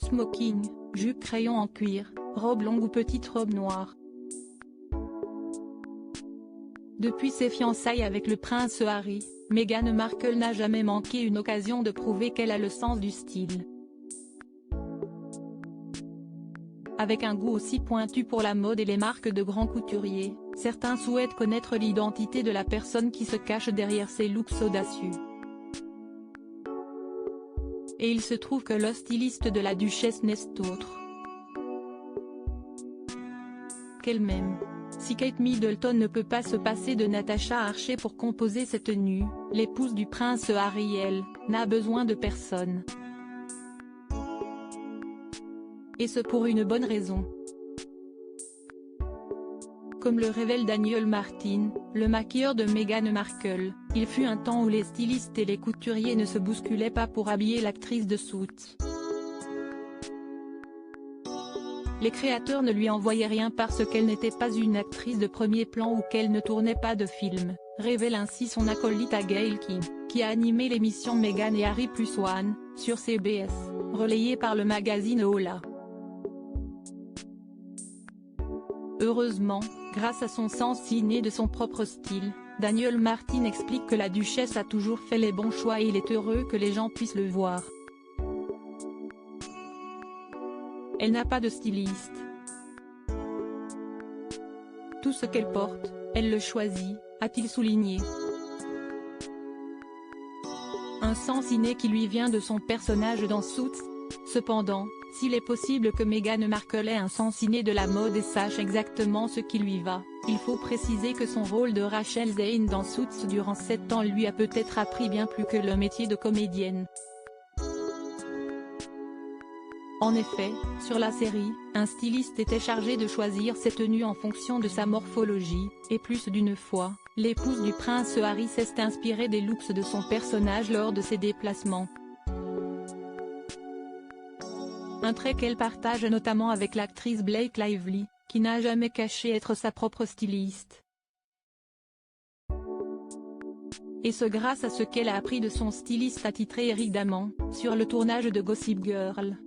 smoking, jupe crayon en cuir, robe longue ou petite robe noire. Depuis ses fiançailles avec le prince Harry, Meghan Markle n'a jamais manqué une occasion de prouver qu'elle a le sens du style. Avec un goût aussi pointu pour la mode et les marques de grands couturiers, certains souhaitent connaître l'identité de la personne qui se cache derrière ces looks audacieux. Et il se trouve que le styliste de la duchesse n'est autre qu'elle-même. Si Kate Middleton ne peut pas se passer de Natasha Archer pour composer cette tenue, l'épouse du prince Harry, elle, n'a besoin de personne. Et ce pour une bonne raison. Comme le révèle Daniel Martin, le maquilleur de Meghan Markle, il fut un temps où les stylistes et les couturiers ne se bousculaient pas pour habiller l'actrice de Suits. Les créateurs ne lui envoyaient rien parce qu'elle n'était pas une actrice de premier plan ou qu'elle ne tournait pas de film, révèle ainsi son acolyte à Gayle King, qui a animé l'émission Meghan et Harry +1, sur CBS, relayée par le magazine Hola. Heureusement, grâce à son sens inné de son propre style, Daniel Martin explique que la duchesse a toujours fait les bons choix et il est heureux que les gens puissent le voir. Elle n'a pas de styliste. Tout ce qu'elle porte, elle le choisit, a-t-il souligné. Un sens inné qui lui vient de son personnage dans Suits. Cependant, s'il est possible que Meghan Markle ait un sens inné de la mode et sache exactement ce qui lui va, il faut préciser que son rôle de Rachel Zane dans Suits durant 7 ans lui a peut-être appris bien plus que le métier de comédienne. En effet, sur la série, un styliste était chargé de choisir ses tenues en fonction de sa morphologie, et plus d'une fois, l'épouse du prince Harry s'est inspirée des looks de son personnage lors de ses déplacements. Un trait qu'elle partage notamment avec l'actrice Blake Lively, qui n'a jamais caché être sa propre styliste. Et ce grâce à ce qu'elle a appris de son styliste attitré Eric Daman, sur le tournage de Gossip Girl.